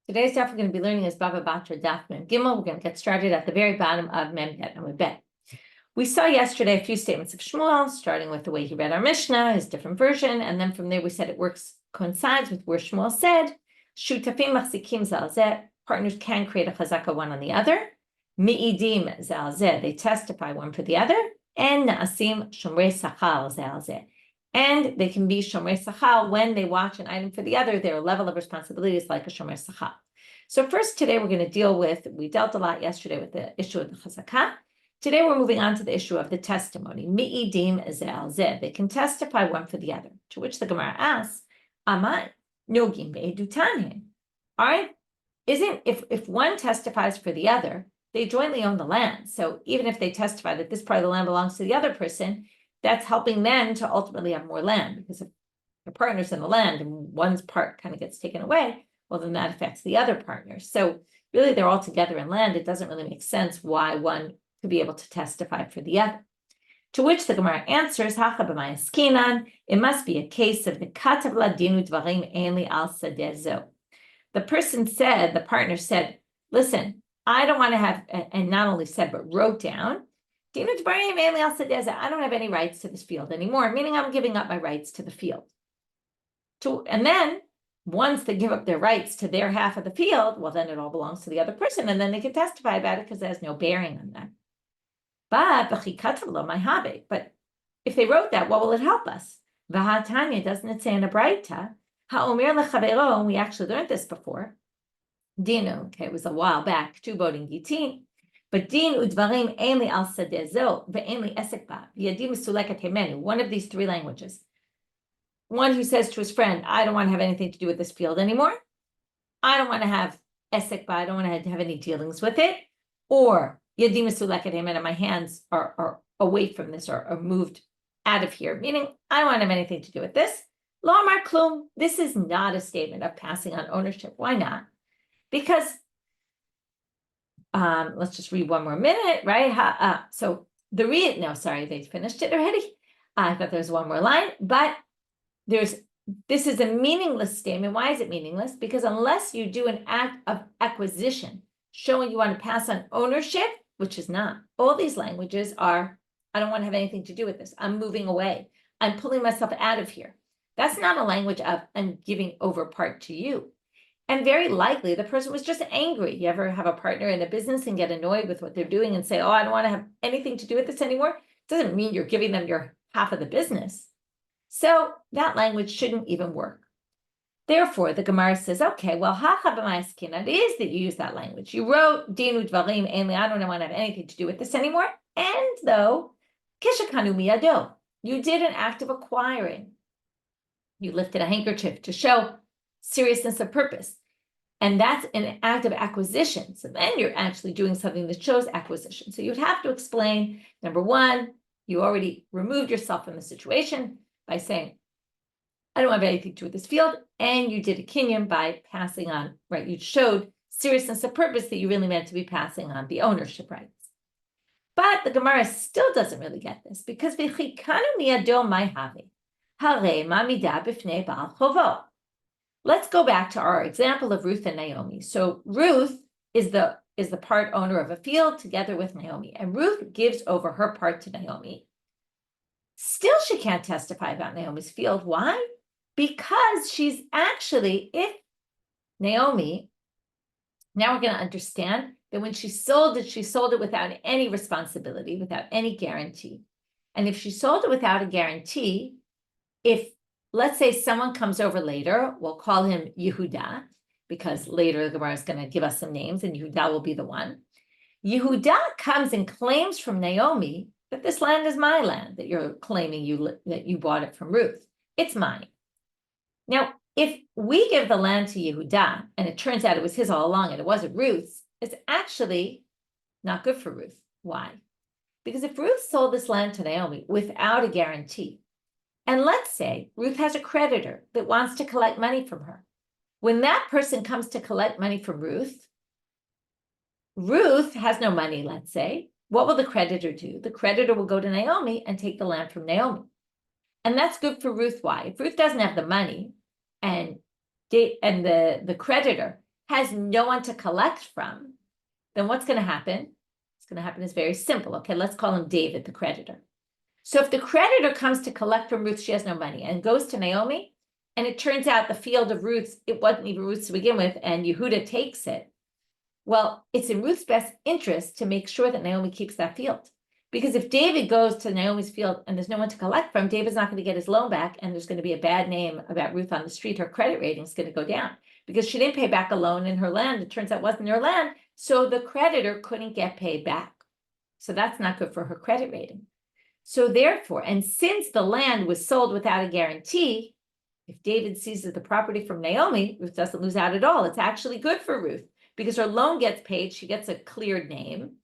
Today's daf we're going to be learning is Bava, Batra, Daf Mem Gimel. We're going to get started at the very bottom of Mem Bet and Bet. We saw yesterday a few statements of Shmuel, starting with the way he read our Mishnah, his different version, and then from there we said it coincides with where Shmuel said, Shutafim machzikim zal zeh, partners can create a chazaka one on the other. Mi'idim zal zeh, they testify one for the other, and na'asim shomrei sachal zal zeh. And they can be Shomer Sachal when they watch an item for the other. Their level of responsibility is like a Shomer Sachal. So first, today we're going to deal with, we dealt a lot yesterday with the issue of the Chazakah. Today we're moving on to the issue of the testimony. Mi'idim zel zeh. They can testify one for the other. To which the Gemara asks, Aman, nogim be'edutanim. All right, isn't, if one testifies for the other, they jointly own the land. So even if they testify that this part of the land belongs to the other person, that's helping them to ultimately have more land, because if the partners in the land and one's part kind of gets taken away, well, then that affects the other partners. So really, they're all together in land. It doesn't really make sense why one could be able to testify for the other. To which the Gemara answers, it must be a case of the katav ladinu dvarim ainli al sadeh zo. The person said, the partner said, listen, I don't want to have, and not only said, but wrote down, I don't have any rights to this field anymore, meaning I'm giving up my rights to the field. And then once they give up their rights to their half of the field, well, then it all belongs to the other person, and then they can testify about it because it has no bearing on them. But if they wrote that, what will it help us? V'hatanya, doesn't it say in a Braita? Ha'omer lechavero, we actually learned this before. Dinu, okay, it was a while back, tu bodin gitin. But din udvarim ainli al sadezo ve'ainli esek ba yadim suleket hemenu. One of these three languages. One who says to his friend, "I don't want to have anything to do with this field anymore. I don't want to have esek ba. I don't want to have any dealings with it." Or yadim suleket hemenu. My hands are away from this, or are moved out of here. Meaning, I don't want to have anything to do with this. Lo amar klum. This is not a statement of passing on ownership. Why not? Because let's just read one more minute, right? So they finished it already. I thought there was one more line, but this is a meaningless statement. Why is it meaningless? Because unless you do an act of acquisition showing you want to pass on ownership, which is not, all these languages are, I don't want to have anything to do with this. I'm moving away. I'm pulling myself out of here. That's not a language of I'm giving over part to you. And very likely the person was just angry. You ever have a partner in a business and get annoyed with what they're doing and say, oh, I don't want to have anything to do with this anymore? It doesn't mean you're giving them your half of the business. So that language shouldn't even work. Therefore, the Gemara says, okay, well, it is that you use that language. You wrote, dinu dvarim ainli, I don't want to have anything to do with this anymore. And though, kishakanu miyado, you did an act of acquiring. You lifted a handkerchief to show seriousness of purpose. And that's an act of acquisition. So then you're actually doing something that shows acquisition. So you'd have to explain, number one, you already removed yourself from the situation by saying, I don't have anything to do with this field. And you did a kinyan by passing on, right? You showed seriousness of purpose that you really meant to be passing on the ownership rights. But the Gemara still doesn't really get this, because v'chikanu miyado mai havi, hare mamida b'fnei ba'al chovo. Let's go back to our example of Ruth and Naomi. So Ruth is the part owner of a field together with Naomi, and Ruth gives over her part to Naomi. Still, she can't testify about Naomi's field. Why? Because she's actually, if Naomi, now we're going to understand that when she sold it without any responsibility, without any guarantee. And if she sold it without a guarantee, let's say someone comes over later, we'll call him Yehuda, because later the Gemara is going to give us some names, and Yehuda will be the one. Yehuda comes and claims from Naomi that this land is my land, that you're claiming that you bought it from Ruth. It's mine. Now, if we give the land to Yehuda, and it turns out it was his all along, and it wasn't Ruth's, it's actually not good for Ruth. Why? Because if Ruth sold this land to Naomi without a guarantee, and let's say Ruth has a creditor that wants to collect money from her. When that person comes to collect money from Ruth, Ruth has no money, let's say. What will the creditor do? The creditor will go to Naomi and take the land from Naomi. And that's good for Ruth. Why? If Ruth doesn't have the money and the creditor has no one to collect from, then what's going to happen? What's going to happen is very simple. Okay, let's call him David, the creditor. So if the creditor comes to collect from Ruth, she has no money, and goes to Naomi, and it turns out the field of Ruth's, it wasn't even Ruth's to begin with, and Yehuda takes it. Well, it's in Ruth's best interest to make sure that Naomi keeps that field. Because if David goes to Naomi's field and there's no one to collect from, David's not going to get his loan back, and there's going to be a bad name about Ruth on the street. Her credit rating is going to go down because she didn't pay back a loan in her land. It turns out it wasn't her land, so the creditor couldn't get paid back. So that's not good for her credit rating. So therefore, and since the land was sold without a guarantee, if David seizes the property from Naomi, Ruth doesn't lose out at all. It's actually good for Ruth because her loan gets paid. She gets a cleared name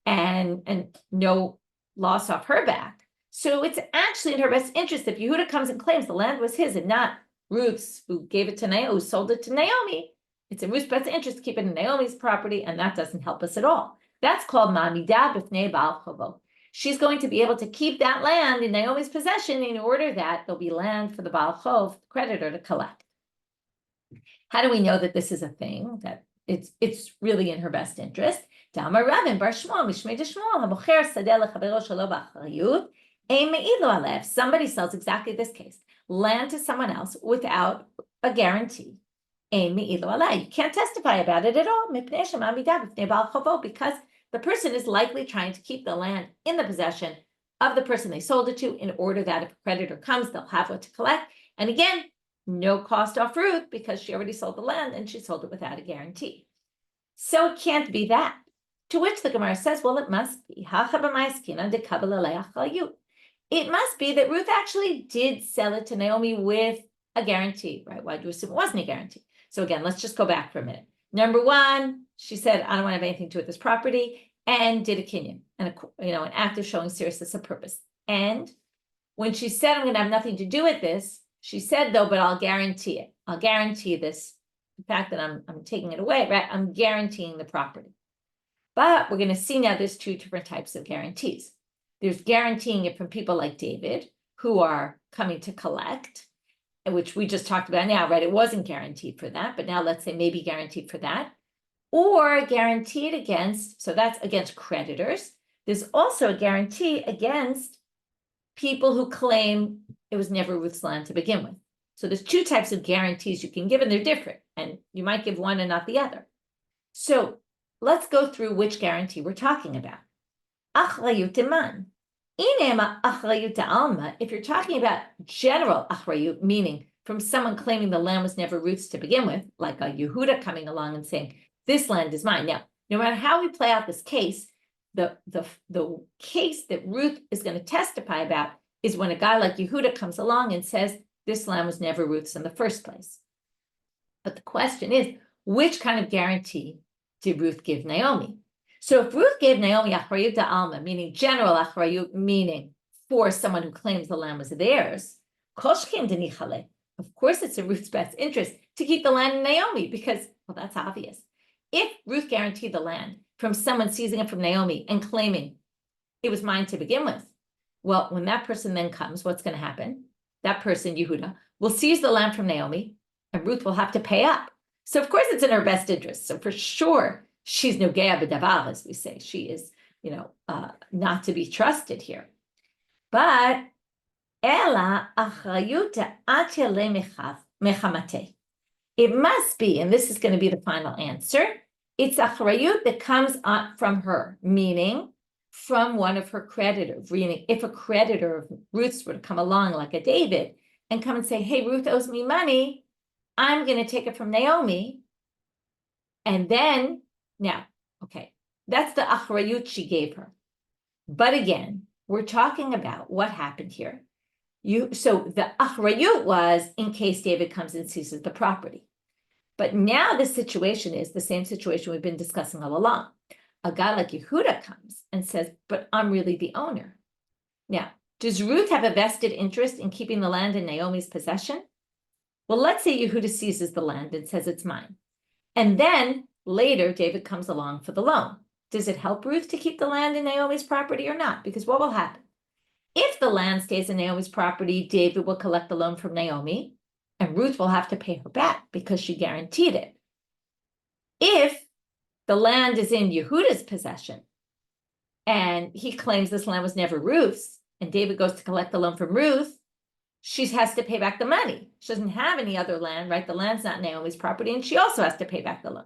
and no loss off her back. So it's actually in her best interest if Yehuda comes and claims the land was his and not Ruth's, who gave it to Naomi, who sold it to Naomi. It's in Ruth's best interest to keep it in Naomi's property, and that doesn't help us at all. That's called Ma'amidah b'fnei Baal Chovo. She's going to be able to keep that land in Naomi's possession in order that there'll be land for the Baal Chov, the creditor, to collect. How do we know that this is a thing, that it's really in her best interest? Somebody sells exactly this case, land to someone else without a guarantee. You can't testify about it at all because the person is likely trying to keep the land in the possession of the person they sold it to in order that if a creditor comes, they'll have what to collect. And again, no cost off Ruth because she already sold the land and she sold it without a guarantee. So it can't be that. To which the Gemara says, well, it must be. It must be that Ruth actually did sell it to Naomi with a guarantee, right? Why do you assume it wasn't a guarantee? So again, let's just go back for a minute. Number one, she said, I don't want to have anything to do with this property, and did a kinyan, and an act of showing seriousness of purpose. And when she said, I'm going to have nothing to do with this, she said, though, but I'll guarantee it. I'll guarantee this. The fact that I'm taking it away, right? I'm guaranteeing the property. But we're going to see now there's two different types of guarantees. There's guaranteeing it from people like David, who are coming to collect, which we just talked about now, right? It wasn't guaranteed for that, but now let's say maybe guaranteed for that. Or guaranteed against, so that's against creditors. There's also a guarantee against people who claim it was never Ruth's land to begin with. So there's two types of guarantees you can give, and they're different, and you might give one and not the other. So let's go through which guarantee we're talking about. Achrayut iman. Inema achrayut alma. If you're talking about general achrayut, meaning from someone claiming the land was never Ruth's to begin with, like a Yehuda coming along and saying, this land is mine. Now, no matter how we play out this case, the case that Ruth is going to testify about is when a guy like Yehuda comes along and says, this land was never Ruth's in the first place. But the question is, which kind of guarantee did Ruth give Naomi? So if Ruth gave Naomi achrayut alma, meaning general achrayut, meaning for someone who claims the land was theirs, koshkim denichale. Of course, it's in Ruth's best interest to keep the land in Naomi because, well, that's obvious. If Ruth guaranteed the land from someone seizing it from Naomi and claiming it was mine to begin with, well, when that person then comes, what's going to happen? That person, Yehuda, will seize the land from Naomi, and Ruth will have to pay up. So, of course, it's in her best interest. So, for sure, she's nogea b'davar, as we say. She is, not to be trusted here. But ela achrayut atele mechamate. It must be, and this is going to be the final answer, it's achrayut that comes up from her, meaning from one of her creditors. Meaning, if a creditor of Ruth's were to come along like a David and come and say, hey, Ruth owes me money, I'm going to take it from Naomi. And then, now, okay, that's the achrayut she gave her. But again, we're talking about what happened here. So the achrayut was in case David comes and seizes the property. But now the situation is the same situation we've been discussing all along. A guy like Yehuda comes and says, but I'm really the owner. Now, does Ruth have a vested interest in keeping the land in Naomi's possession? Well, let's say Yehuda seizes the land and says it's mine. And then later, David comes along for the loan. Does it help Ruth to keep the land in Naomi's property or not? Because what will happen? If the land stays in Naomi's property, David will collect the loan from Naomi, and Ruth will have to pay her back because she guaranteed it. If the land is in Yehuda's possession, and he claims this land was never Ruth's, and David goes to collect the loan from Ruth, she has to pay back the money. She doesn't have any other land, right? The land's not Naomi's property, and she also has to pay back the loan.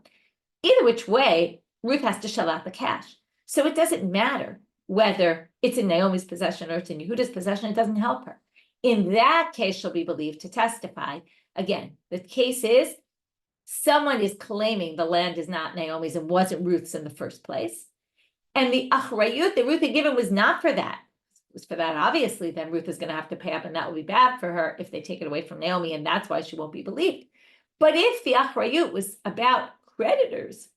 Either which way, Ruth has to shell out the cash. So it doesn't matter whether it's in Naomi's possession or it's in Yehuda's possession, it doesn't help her. In that case, she'll be believed to testify. Again, the case is someone is claiming the land is not Naomi's and wasn't Ruth's in the first place. And the achrayut that Ruth had given was not for that. It was for that, obviously, then Ruth is going to have to pay up, and that will be bad for her if they take it away from Naomi, and that's why she won't be believed. But if the achrayut was about creditors,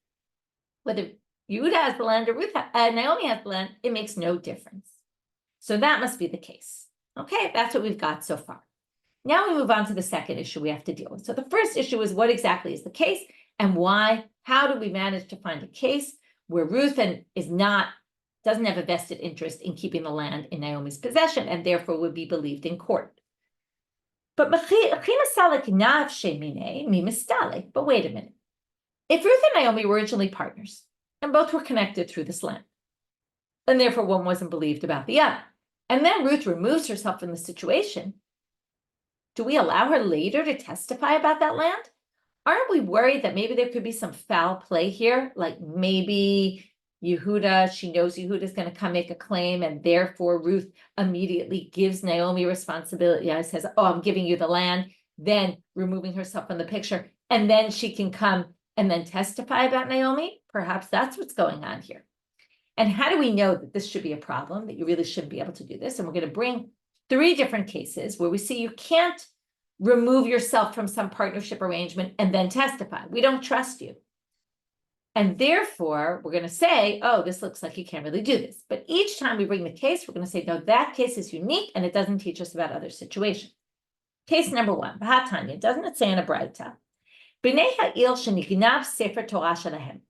whether Yehuda has the land or Naomi has the land, it makes no difference. So that must be the case. Okay, that's what we've got so far. Now we move on to the second issue we have to deal with. So the first issue is what exactly is the case and why? How do we manage to find a case where Ruth doesn't have a vested interest in keeping the land in Naomi's possession and therefore would be believed in court? But wait a minute. If Ruth and Naomi were originally partners and both were connected through this land, and therefore one wasn't believed about the other, and then Ruth removes herself from the situation, do we allow her later to testify about that land? Aren't we worried that maybe there could be some foul play here? Like maybe Yehuda, she knows Yehuda's going to come make a claim, and therefore Ruth immediately gives Naomi responsibility. Says, oh, I'm giving you the land, then removing herself from the picture, and then she can come and then testify about Naomi. Perhaps that's what's going on here. And how do we know that this should be a problem, that you really shouldn't be able to do this? And we're going to bring 3 different cases where we see you can't remove yourself from some partnership arrangement and then testify. We don't trust you. And therefore, we're going to say, oh, this looks like you can't really do this. But each time we bring the case, we're going to say, no, that case is unique and it doesn't teach us about other situations. Case number 1, B'hatanya, doesn't it say in a Braita? B'nei ha'il shenignav sefer Torah shalahem.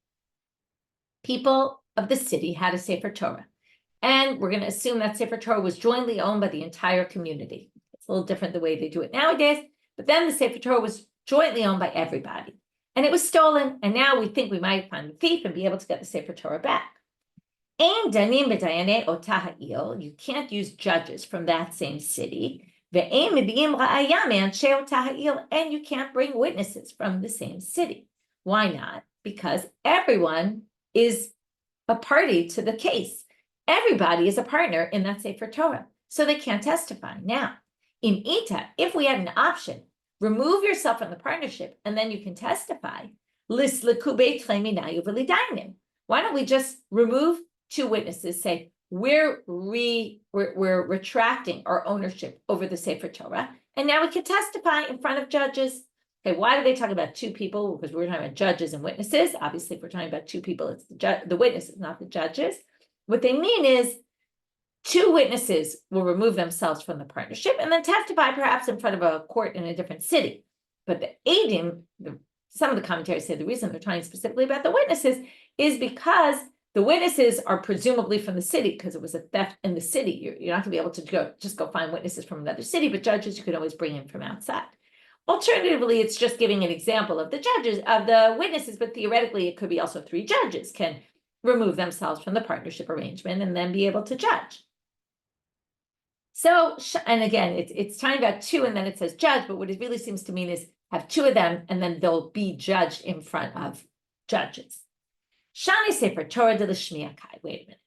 People of the city had a Sefer Torah. And we're going to assume that Sefer Torah was jointly owned by the entire community. It's a little different the way they do it nowadays, but then the Sefer Torah was jointly owned by everybody. And it was stolen, and now we think we might find the thief and be able to get the Sefer Torah back. Ein danim b'dayanei otah ha'il, you can't use judges from that same city. Ve'ein mebi'im ra'aya me'anshei otah ha'il, and you can't bring witnesses from the same city. Why not? Because everyone is a party to the case. Everybody is a partner in that Sefer Torah, so they can't testify. Now, in Ita, if we had an option, remove yourself from the partnership and then you can testify. Why don't we just remove 2 witnesses, say, we're retracting our ownership over the Sefer Torah, and now we can testify in front of judges. Okay, why do they talk about 2 people? Because we're talking about judges and witnesses. Obviously, if we're talking about 2 people, it's the witnesses, not the judges. What they mean is 2 witnesses will remove themselves from the partnership and then testify perhaps in front of a court in a different city. But the Eidim, some of the commentaries say the reason they're talking specifically about the witnesses is because the witnesses are presumably from the city because it was a theft in the city. You're not going to be able to go find witnesses from another city, but judges you could always bring in from outside. Alternatively, it's just giving an example of the witnesses, but theoretically it could be also 3 judges can remove themselves from the partnership arrangement and then be able to judge. So, and again, it's talking about 2 and then it says judge, but what it really seems to mean is have 2 of them and then they'll be judged in front of judges. Shani Sefer Torah de l'Shmiya Kai. Wait a minute.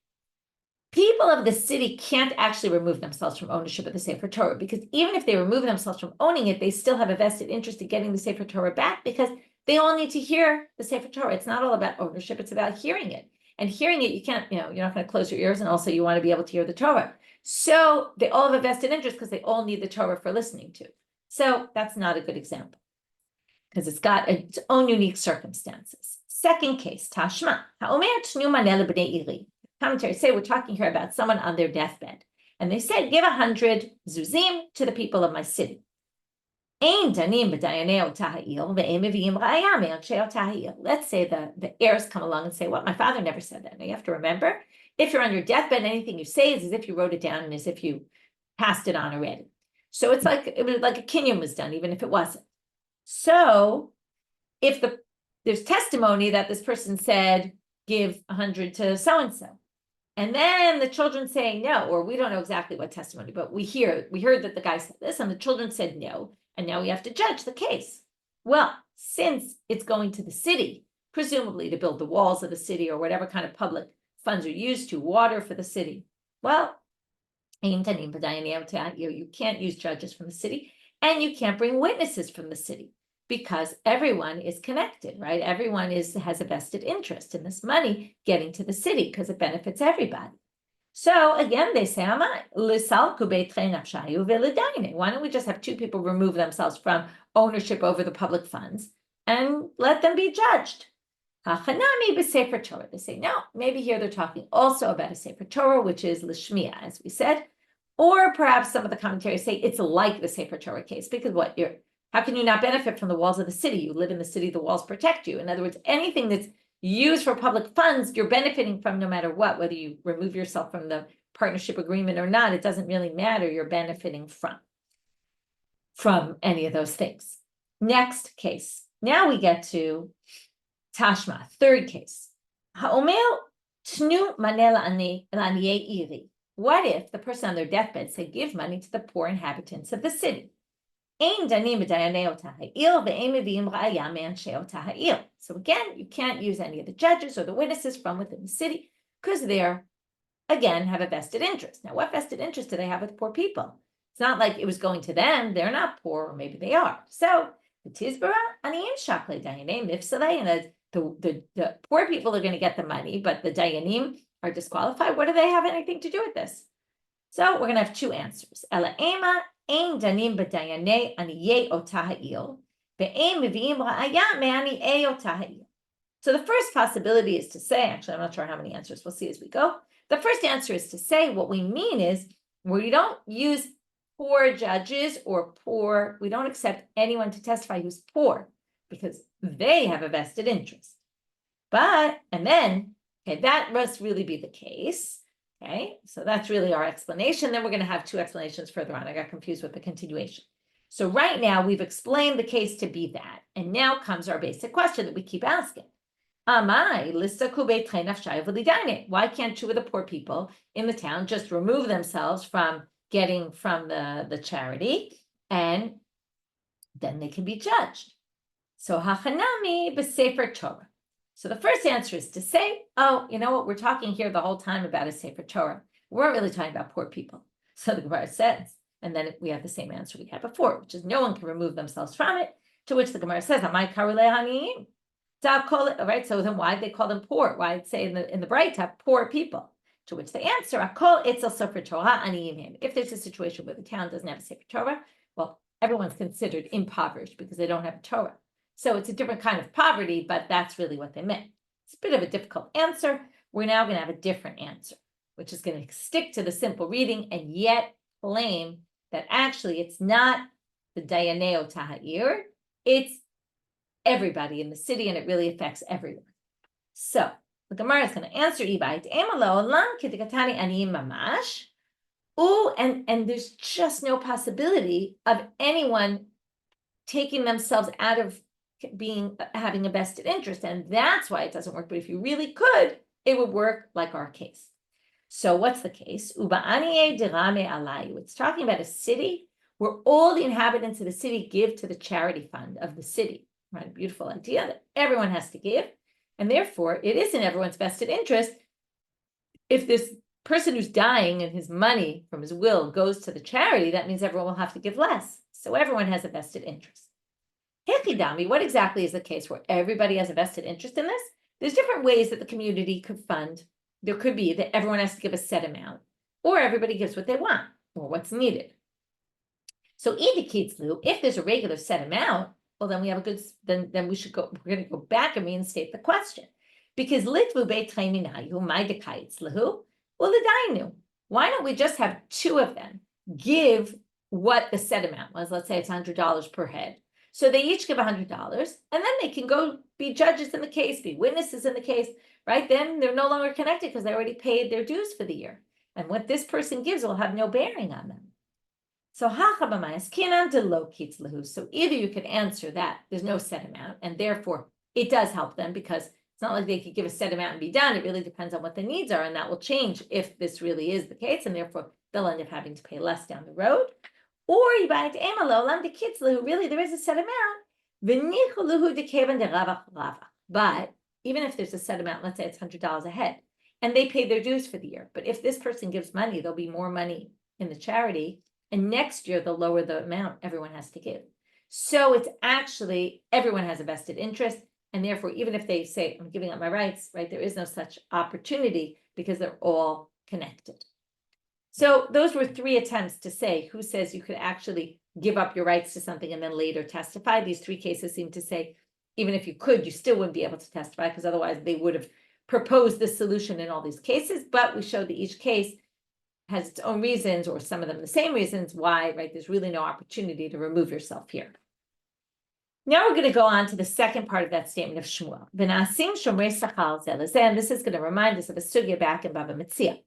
People of the city can't actually remove themselves from ownership of the Sefer Torah because even if they remove themselves from owning it, they still have a vested interest in getting the Sefer Torah back because they all need to hear the Sefer Torah. It's not all about ownership, it's about hearing it. And hearing it, you can't, you're not going to close your ears, and also you want to be able to hear the Torah. So they all have a vested interest because they all need the Torah for listening to. So that's not a good example because it's got its own unique circumstances. Second case, Tashma. Commentaries say we're talking here about someone on their deathbed. And they said, give 100 zuzim to the people of my city. Let's say the heirs come along and say, well, my father never said that. Now you have to remember, if you're on your deathbed, anything you say is as if you wrote it down and as if you passed it on already. So it was like a kinyan was done, even if it wasn't. So if the there's testimony that this person said, give 100 to so-and-so. And then the children say no, or we don't know exactly what testimony, but we heard that the guy said this and the children said no, and now we have to judge the case. Well, since it's going to the city, presumably to build the walls of the city or whatever kind of public funds are used to, water for the city. Well, you can't use judges from the city, and you can't bring witnesses from the city because everyone is connected, right? Everyone has a vested interest in this money getting to the city because it benefits everybody. So again, they say, why don't we just have two people remove themselves from ownership over the public funds and let them be judged? They say, no, maybe here they're talking also about a Sefer Torah, which is Lishmiya, as we said, or perhaps some of the commentaries say it's like the Sefer Torah case, because how can you not benefit from the walls of the city? You live in the city, the walls protect you. In other words, anything that's used for public funds, you're benefiting from no matter what, whether you remove yourself from the partnership agreement or not, it doesn't really matter, you're benefiting from any of those things. Next case. Now we get to Tashma, third case. What if the person on their deathbed said, give money to the poor inhabitants of the city? So again, you can't use any of the judges or the witnesses from within the city because they're, again, have a vested interest. Now, what vested interest do they have with poor people? It's not like it was going to them. They're not poor, or maybe they are. So the Tizbara, the poor people are going to get the money, but the Dayanim are disqualified. What do they have anything to do with this? So we're going to have two answers. So the first possibility is to say, actually, I'm not sure how many answers, we'll see as we go. The first answer is to say what we mean is we don't use poor judges or we don't accept anyone to testify who's poor because they have a vested interest. That must really be the case. Okay, so that's really our explanation. Then we're going to have two explanations further on. I got confused with the continuation. So right now we've explained the case to be that. And now comes our basic question that we keep asking. Why can't two of the poor people in the town just remove themselves from getting from the charity and then they can be judged? So hachanami b'sefer Torah. So the first answer is to say, oh, you know what? We're talking here the whole time about a Sefer Torah. We weren't really talking about poor people. So the Gemara says, and then we have the same answer we had before, which is no one can remove themselves from it, to which the Gemara says, Amai karulei haniyim. All right, so then why did they call them poor? Why did it say in the Braita, poor people? To which they answer, Akol itzel Sefer Torah aniyim. If there's a situation where the town doesn't have a Sefer Torah, well, everyone's considered impoverished because they don't have a Torah. So it's a different kind of poverty, but that's really what they meant. It's a bit of a difficult answer. We're now going to have a different answer, which is going to stick to the simple reading and yet claim that actually it's not the Dayaneo Taha'ir, it's everybody in the city and it really affects everyone. So the Gemara is going to answer and there's just no possibility of anyone taking themselves out of having a vested interest, and that's why it doesn't work. But if you really could, it would work like our case. So what's the case? It's talking about a city where all the inhabitants of the city give to the charity fund of the city. Right? A beautiful idea that everyone has to give, and therefore it is in everyone's vested interest. If this person who's dying and his money from his will goes to the charity, that means everyone will have to give less. So everyone has a vested interest. Hechidami, what exactly is the case where everybody has a vested interest in this? There's different ways that the community could fund. There could be that everyone has to give a set amount, or everybody gives what they want, or what's needed. So indicates, Lou, if there's a regular set amount, well, then we have a good, then we're going to go back and reinstate the question. Because litvu beit chayminayu, my dekaitz lahu, well, the dainu. Why don't we just have two of them give what the set amount was? Let's say it's $100 per head. So they each give $100, and then they can go be judges in the case, be witnesses in the case, right? Then they're no longer connected because they already paid their dues for the year. And what this person gives will have no bearing on them. So either you can answer that there's no set amount, and therefore it does help them because it's not like they could give a set amount and be done. It really depends on what the needs are, and that will change if this really is the case, and therefore they'll end up having to pay less down the road. Or you buy it to Amalo, Lam de Kitzlu, really there is a set amount. But even if there's a set amount, let's say it's $100 a head, and they pay their dues for the year. But if this person gives money, there'll be more money in the charity, and next year they'll lower the amount everyone has to give. So it's actually, everyone has a vested interest, and therefore, even if they say, I'm giving up my rights, right, there is no such opportunity because they're all connected. So those were 3 attempts to say who says you could actually give up your rights to something and then later testify. These 3 cases seem to say, even if you could, you still wouldn't be able to testify because otherwise they would have proposed this solution in all these cases. But we showed that each case has its own reasons, or some of them the same reasons why, right? There's really no opportunity to remove yourself here. Now we're going to go on to the second part of that statement of Shmuel. V'na'asim shomrei sachar zeh lezeh, and this is going to remind us of a sugya back in Bava Metzia.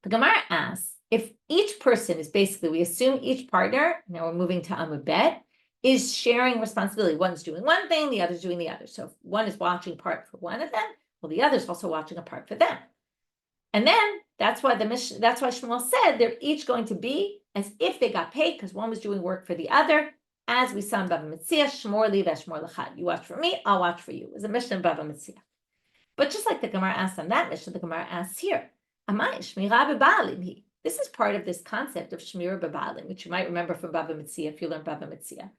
The Gemara asks, if each person is basically, we assume each partner, now we're moving to Amud Bet, is sharing responsibility. One's doing one thing, the other's doing the other. So if one is watching part for one of them, well, the other's also watching a part for them. And then that's why Shmuel said they're each going to be as if they got paid because one was doing work for the other, as we saw in Bava Metzia, Shmor li v'shmor l'chad. You watch for me, I'll watch for you. It was a Mishnah in Bava Metzia. But just like the Gemara asked on that Mishnah, the Gemara asks here, Amai shmira b'ba'alim. This is part of this concept of shmira b'ba'alim, which you might remember from Bava Metzia if you learned Bava Metzia.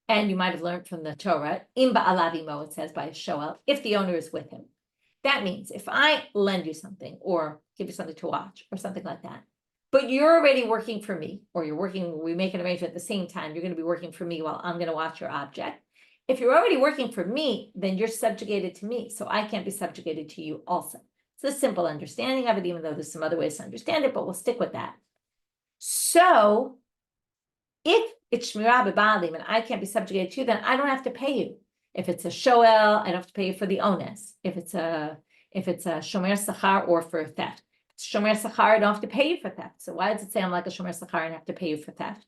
And you might have learned from the Torah, im ba'alav imo, it says by a shoel, if the owner is with him. That means if I lend you something or give you something to watch or something like that, but you're already working for me, or we make an arrangement at the same time, you're going to be working for me while I'm going to watch your object. If you're already working for me, then you're subjugated to me, so I can't be subjugated to you also. It's a simple understanding of it, even though there's some other ways to understand it, but we'll stick with that. So if it's shmirah b'ba'alim and I can't be subjugated to you, then I don't have to pay you. If it's a shoel, I don't have to pay you for the onus. If it's a shomer sachar or for theft. Shomer sachar, I don't have to pay you for theft. So why does it say I'm like a shomer sachar and have to pay you for theft?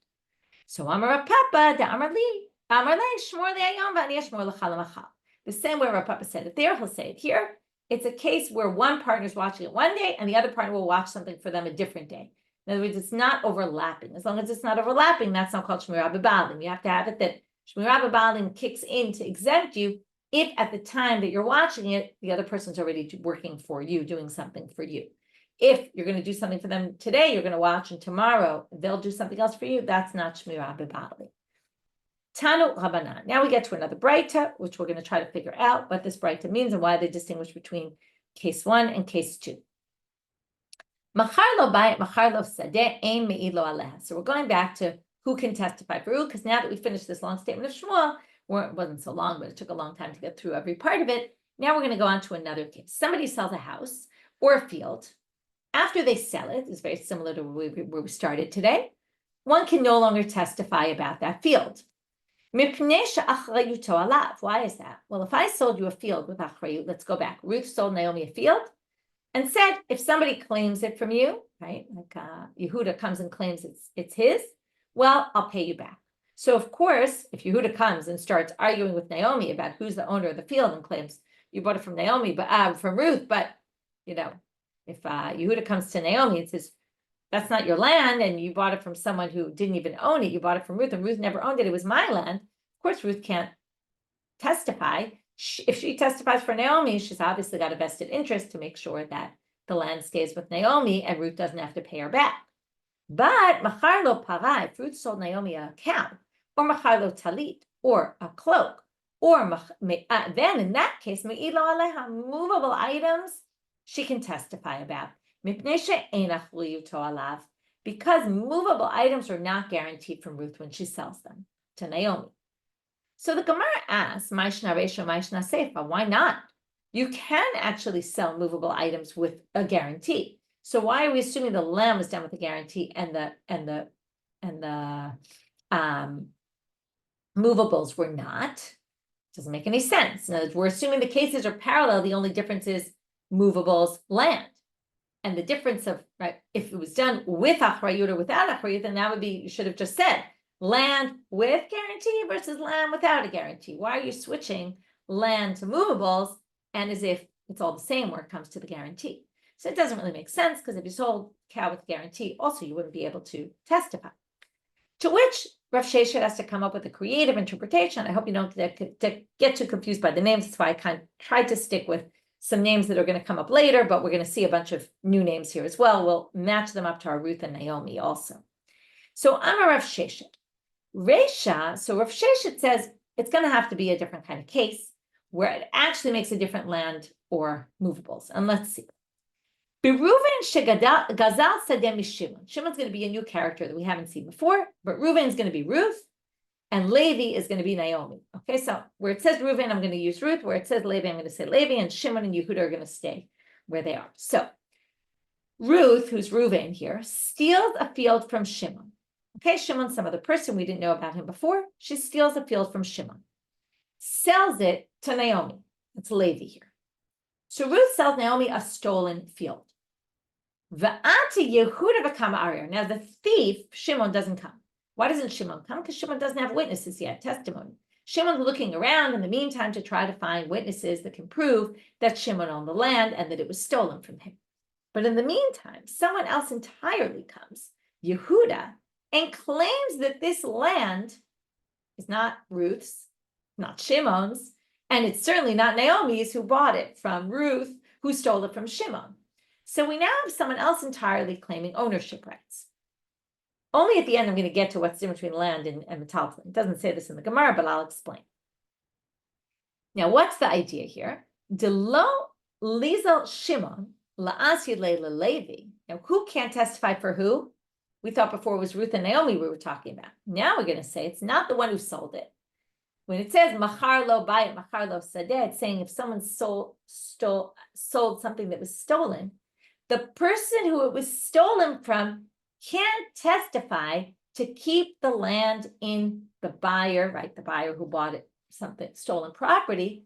So Amar Papa, the Amar li shmor li ayom v'ani shmor l'chal l'machal. The same way Rav Papa said it there, he'll say it here. It's a case where one partner is watching it one day and the other partner will watch something for them a different day. In other words, it's not overlapping. As long as it's not overlapping, that's not called shmirah b'ba'alim. You have to have it that shmirah b'ba'alim kicks in to exempt you if at the time that you're watching it, the other person's already working for you, doing something for you. If you're going to do something for them today, you're going to watch, and tomorrow they'll do something else for you, that's not shmirah b'ba'alim. Tanu Rabbanan. Now we get to another Braita, which we're going to try to figure out what this Braita means and why they distinguish between case 1 and case 2. Machar lo bayit, machar lo sadeh, ein me'id lo aleha. So we're going back to who can testify for who, because now that we finished this long statement of Shmuel, it wasn't so long, but it took a long time to get through every part of it. Now we're going to go on to another case. Somebody sells a house or a field. After they sell it, it's very similar to where we started today. One can no longer testify about that field. Why is that? Well, if I sold you a field with achrayut, let's go back. Ruth sold Naomi a field and said, if somebody claims it from you, right, like Yehuda comes and claims it's his, well, I'll pay you back. So of course, if Yehuda comes and starts arguing with Naomi about who's the owner of the field and claims you bought it from Naomi, but from Ruth, but if Yehuda comes to Naomi and says, that's not your land, and you bought it from someone who didn't even own it. You bought it from Ruth, and Ruth never owned it. It was my land. Of course, Ruth can't testify. If she testifies for Naomi, she's obviously got a vested interest to make sure that the land stays with Naomi, and Ruth doesn't have to pay her back. But machar lo para, if Ruth sold Naomi a cow, or machar lo talit, or a cloak, or then in that case, me'ilo aleha, movable items, she can testify about. Because movable items are not guaranteed from Ruth when she sells them to Naomi. So the Gemara asks, why not? You can actually sell movable items with a guarantee. So why are we assuming the lamb was done with a guarantee and the movables were not? Doesn't make any sense. In other words, we're assuming the cases are parallel. The only difference is movables, land. And the difference of, right, if it was done with achrayut or without achrayut, then that would be, you should have just said land with guarantee versus land without a guarantee. Why are you switching land to movables, and as if it's all the same where it comes to the guarantee. So it doesn't really make sense, because if you sold cow with guarantee, also you wouldn't be able to testify. To which Rav Sheshet has to come up with a creative interpretation. I hope you don't get too confused by the names. That's why I kind of tried to stick with some names that are going to come up later, but we're going to see a bunch of new names here as well. We'll match them up to our Ruth and Naomi also. So Amar Rav Sheshet. Reisha, so Rav Sheshet says it's going to have to be a different kind of case where it actually makes a different land or movables. And let's see. Reuven Gazal Sadeh Shimon. Shimon's going to be a new character that we haven't seen before, but Reuven is going to be Ruth, and Levi is going to be Naomi. Okay, so where it says Reuven, I'm going to use Ruth. Where it says Levi, I'm going to say Levi, and Shimon and Yehuda are going to stay where they are. So Ruth, who's Reuven here, steals a field from Shimon. Okay, Shimon's some other person. We didn't know about him before. She steals a field from Shimon, sells it to Naomi. It's Levi here. So Ruth sells Naomi a stolen field. V'ati Yehuda v'kama arir. Now the thief, Shimon, doesn't come. Why doesn't Shimon come? Because Shimon doesn't have witnesses yet, testimony. Shimon's looking around in the meantime to try to find witnesses that can prove that Shimon owned the land and that it was stolen from him. But in the meantime, someone else entirely comes, Yehuda, and claims that this land is not Ruth's, not Shimon's, and it's certainly not Naomi's, who bought it from Ruth, who stole it from Shimon. So we now have someone else entirely claiming ownership rights. Only at the end I'm going to get to what's different between land and metaltalin. It doesn't say this in the Gemara, but I'll explain. Now, what's the idea here? Delo lizal Shimon la'asid Levi. Now, who can't testify for who? We thought before it was Ruth and Naomi we were talking about. Now we're going to say it's not the one who sold it. When it says machar lo bayit, machar lo sadeh, it's saying if someone sold something that was stolen, the person who it was stolen from can't testify to keep the land in the buyer, right? The buyer who bought it, something stolen property,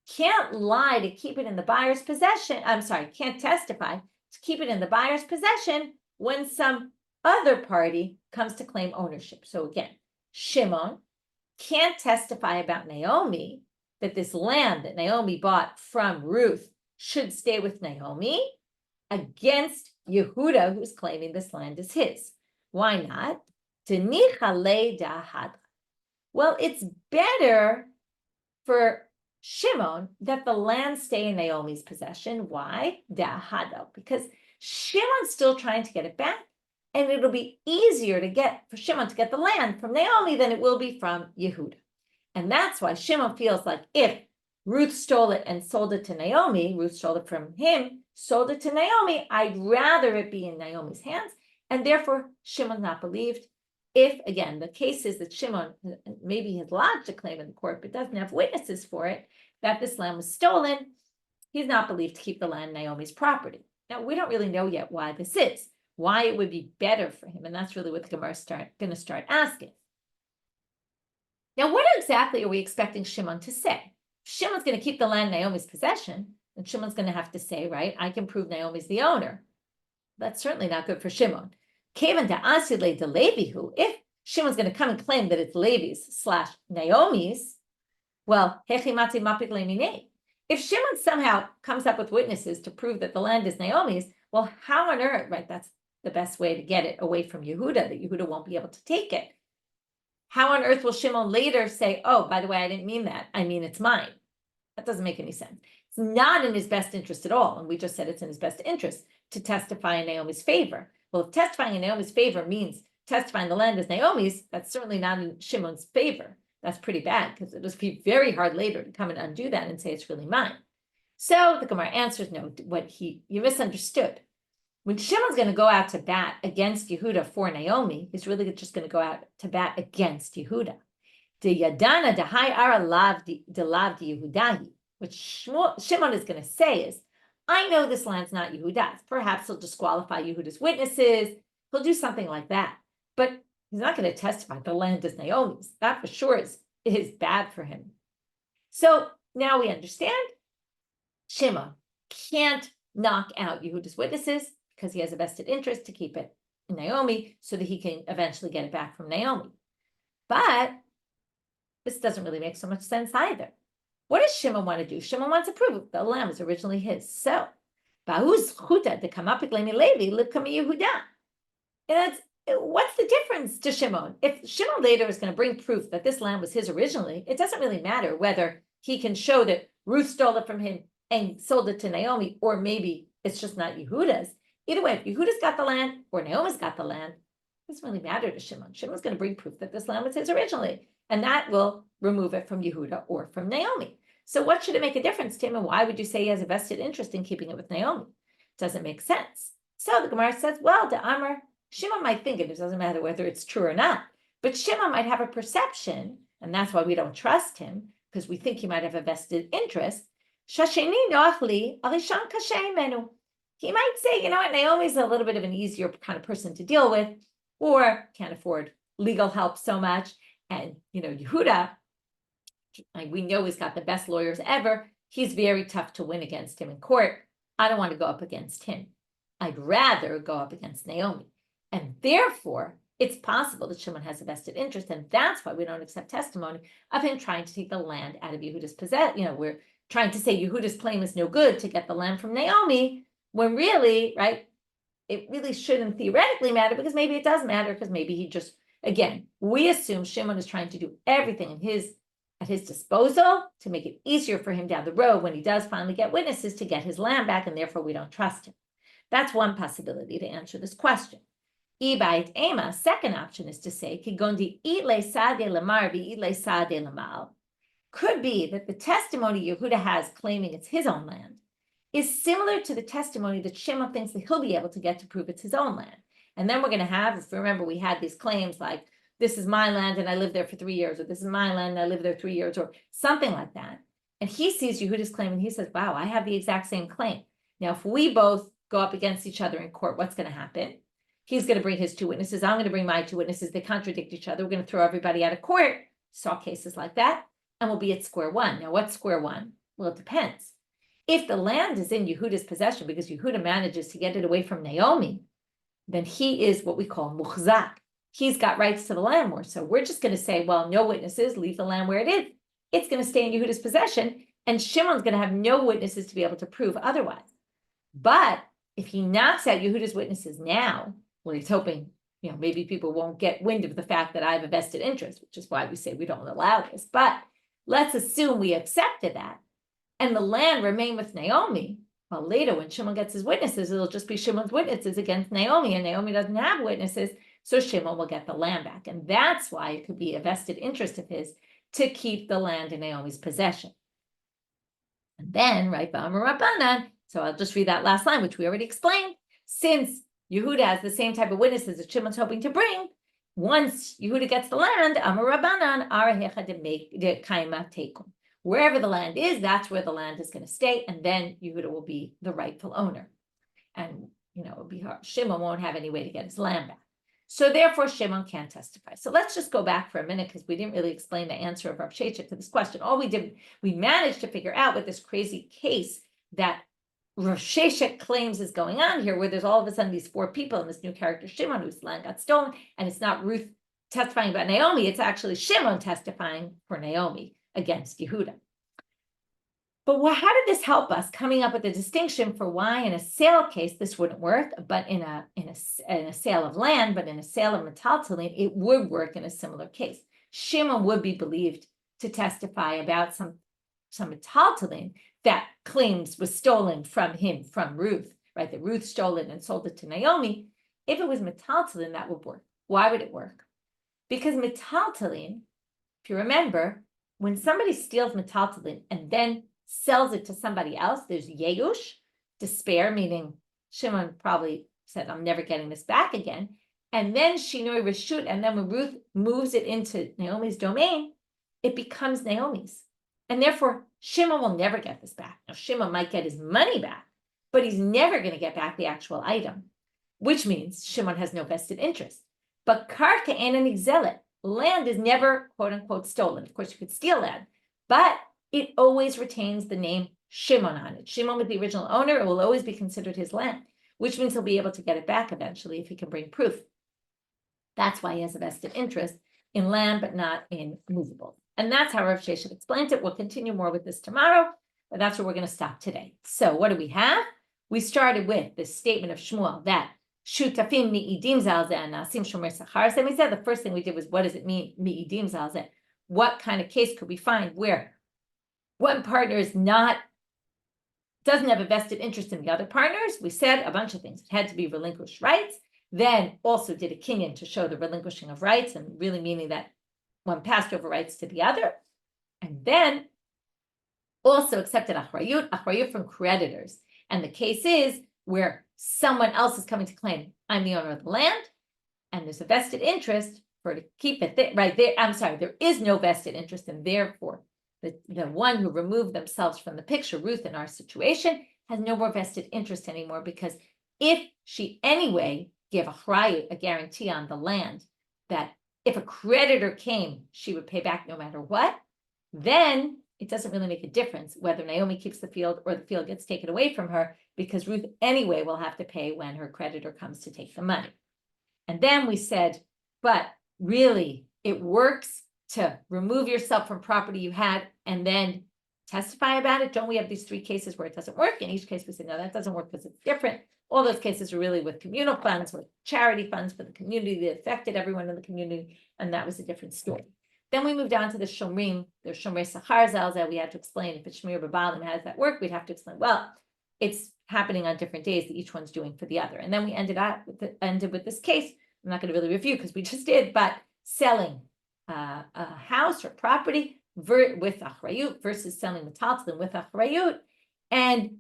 can't lie to keep it in the buyer's possession. Can't testify to keep it in the buyer's possession when some other party comes to claim ownership. So again, Shimon can't testify about Naomi, that this land that Naomi bought from Ruth should stay with Naomi, against Yehuda, who's claiming this land is his. Why not? Well, it's better for Shimon that the land stay in Naomi's possession. Why? Because Shimon's still trying to get it back, and it'll be easier for Shimon to get the land from Naomi than it will be from Yehuda. And that's why Shimon feels like if Ruth stole it and sold it to Naomi, Ruth stole it from him, sold it to Naomi, I'd rather it be in Naomi's hands, and therefore Shimon's not believed. If, again, the case is that Shimon maybe has lodged a claim in the court, but doesn't have witnesses for it, that this land was stolen, he's not believed to keep the land Naomi's property. Now, we don't really know yet why this is, why it would be better for him, and that's really what the Gemara is going to start asking. Now, what exactly are we expecting Shimon to say? Shimon's going to keep the land Naomi's possession, and Shimon's going to have to say, right, I can prove Naomi's the owner. That's certainly not good for Shimon. If Shimon's going to come and claim that it's Levi's / Naomi's, well, if Shimon somehow comes up with witnesses to prove that the land is Naomi's, well, how on earth, right, that's the best way to get it away from Yehuda, that Yehuda won't be able to take it. How on earth will Shimon later say, oh, by the way, I didn't mean that. I mean, it's mine. That doesn't make any sense. It's not in his best interest at all. And we just said it's in his best interest to testify in Naomi's favor. Well, if testifying in Naomi's favor means testifying the land is Naomi's, that's certainly not in Shimon's favor. That's pretty bad, because it would be very hard later to come and undo that and say it's really mine. So the Gemara answers, no, you misunderstood. When Shimon's going to go out to bat against Yehuda for Naomi, he's really just going to go out to bat against Yehuda. De Yadana de Hai Ara Lav de Yehudahi. What Shimon is going to say is, I know this land's not Yehuda's. Perhaps he'll disqualify Yehuda's witnesses. He'll do something like that. But he's not going to testify the land is Naomi's. That for sure is bad for him. So now we understand Shimon can't knock out Yehuda's witnesses because he has a vested interest to keep it in Naomi so that he can eventually get it back from Naomi. But this doesn't really make so much sense either. What does Shimon want to do? Shimon wants to prove the land was originally his. So, what's the difference to Shimon? If Shimon later is going to bring proof that this land was his originally, it doesn't really matter whether he can show that Ruth stole it from him and sold it to Naomi, or maybe it's just not Yehuda's. Either way, if Yehuda's got the land or Naomi's got the land, it doesn't really matter to Shimon. Shimon's going to bring proof that this land was his originally, and that will remove it from Yehuda or from Naomi. So what should it make a difference to him, and why would you say he has a vested interest in keeping it with Naomi? It doesn't make sense. So the Gemara says, well, the Amr, Shimon might think it doesn't matter whether it's true or not, but Shimon might have a perception, and that's why we don't trust him, because we think he might have a vested interest. He might say, you know what, Naomi's a little bit of an easier kind of person to deal with, or can't afford legal help so much. And, Yehuda, we know he's got the best lawyers ever. He's very tough to win against him in court. I don't want to go up against him. I'd rather go up against Naomi. And therefore, it's possible that Shimon has a vested interest. And that's why we don't accept testimony of him trying to take the land out of Yehuda's possession. We're trying to say Yehuda's claim is no good to get the land from Naomi, when really, right, it really shouldn't theoretically matter, because maybe it does matter, because maybe he just, again, we assume Shimon is trying to do everything at his disposal to make it easier for him down the road when he does finally get witnesses to get his land back, and therefore we don't trust him. That's one possibility to answer this question. Ibait Ema, second option is to say, could be that the testimony Yehuda has claiming it's his own land is similar to the testimony that Shimon thinks that he'll be able to get to prove it's his own land. And then we're going to have, if you remember, we had these claims like, this is my land and I lived there for 3 years, or this is my land and I lived there 3 years, or something like that. And he sees Yehuda's claim and he says, wow, I have the exact same claim. Now, if we both go up against each other in court, what's going to happen? He's going to bring his 2 witnesses. I'm going to bring my 2 witnesses. They contradict each other. We're going to throw everybody out of court. Saw cases like that. And we'll be at square one. Now, what's square one? Well, it depends. If the land is in Yehuda's possession because Yehuda manages to get it away from Naomi, then he is what we call muchzak. He's got rights to the land more. So we're just going to say, well, no witnesses, leave the land where it is. It's going to stay in Yehuda's possession, and Shimon's going to have no witnesses to be able to prove otherwise. But if he knocks out Yehuda's witnesses now, well, he's hoping, maybe people won't get wind of the fact that I have a vested interest, which is why we say we don't allow this. But let's assume we accepted that, and the land remained with Naomi. Well, later when Shimon gets his witnesses, it'll just be Shimon's witnesses against Naomi, and Naomi doesn't have witnesses, so Shimon will get the land back. And that's why it could be a vested interest of his to keep the land in Naomi's possession. And then, right, Rabbanan, so I'll just read that last line, which we already explained. Since Yehuda has the same type of witnesses that Shimon's hoping to bring, once Yehuda gets the land, Rabbanan, wherever the land is, that's where the land is going to stay, and then Yehuda will be the rightful owner. And, it'll be hard. Shimon won't have any way to get his land back. So therefore, Shimon can't testify. So let's just go back for a minute, because we didn't really explain the answer of Rav Sheshet to this question. All we did, we managed to figure out with this crazy case that Rav Sheshet claims is going on here, where there's all of a sudden these 4 people and this new character, Shimon, whose land got stolen, and it's not Ruth testifying about Naomi, it's actually Shimon testifying for Naomi against Yehuda. But how did this help us coming up with a distinction for why in a sale case this wouldn't work, but in a sale of land, but in a sale of metaltalin, it would work in a similar case? Shimon would be believed to testify about some metaltalin that claims was stolen from him, from Ruth, right? That Ruth stole it and sold it to Naomi. If it was metaltalin, that would work. Why would it work? Because metaltalin, if you remember, when somebody steals metaltalin and then sells it to somebody else, there's yeush, despair, meaning Shimon probably said, I'm never getting this back again. And then shinoi reshut, and then when Ruth moves it into Naomi's domain, it becomes Naomi's. And therefore, Shimon will never get this back. Now, Shimon might get his money back, but he's never going to get back the actual item, which means Shimon has no vested interest. But karka and an exelet, land is never, quote unquote, stolen. Of course, you could steal land, but it always retains the name Shimon on it. Shimon was the original owner. It will always be considered his land, which means he'll be able to get it back eventually if he can bring proof. That's why he has a vested interest in land, but not in movables. And that's how Rav Sheshet explains it. We'll continue more with this tomorrow, but that's where we're going to stop today. So what do we have? We started with this statement of Shmuel that Shutafim mi'idim zalzeh and nasim shomer sachar. And we said the first thing we did was, what does it mean, mi'idim zalzeh? What kind of case could we find where one partner doesn't have a vested interest in the other partners? We said a bunch of things. It had to be relinquished rights. Then also did a kinyan to show the relinquishing of rights, and really meaning that one passed over rights to the other. And then also accepted achrayut from creditors. And the case is where someone else is coming to claim, I'm the owner of the land, and there's a vested interest for to keep it right there. I'm sorry, there is no vested interest, and therefore the one who removed themselves from the picture, Ruth, in our situation, has no more vested interest anymore, because if she anyway gave a guarantee on the land that if a creditor came, she would pay back no matter what, then it doesn't really make a difference whether Naomi keeps the field or the field gets taken away from her, because Ruth anyway will have to pay when her creditor comes to take the money. And then we said, but really, it works to remove yourself from property you had and then testify about it. Don't we have these three cases where it doesn't work? In each case, we said, no, that doesn't work because it's different. All those cases are really with communal funds, with charity funds for the community that affected everyone in the community, and that was a different story. Then we moved on to the Shomrim, the Shomer Sachar Zalzeh. We had to explain if it's Shmir B'Balim, how does that work? We'd have to explain, well, it's happening on different days that each one's doing for the other. And then we ended with this case. I'm not going to really review because we just did, but selling a house or property with achrayut versus selling metaltalin with achrayut, and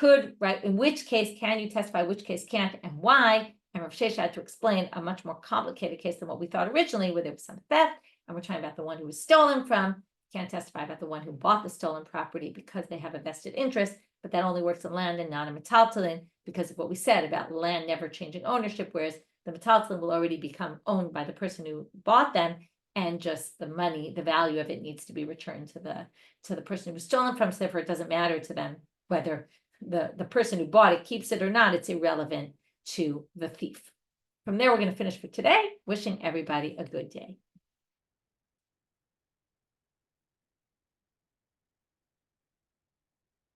in which case can you testify, which case can't, and why? And Rav Sheshet had to explain a much more complicated case than what we thought originally, where there was some theft, and we're talking about the one who was stolen from. Can't testify about the one who bought the stolen property because they have a vested interest, but that only works on land and not in metaltalin because of what we said about land never changing ownership, whereas the metaltalin will already become owned by the person who bought them, and just the money, the value of it needs to be returned to the person who was stolen from. So therefore, it doesn't matter to them whether the person who bought it keeps it or not. It's irrelevant to the thief. From there, we're going to finish for today. Wishing everybody a good day.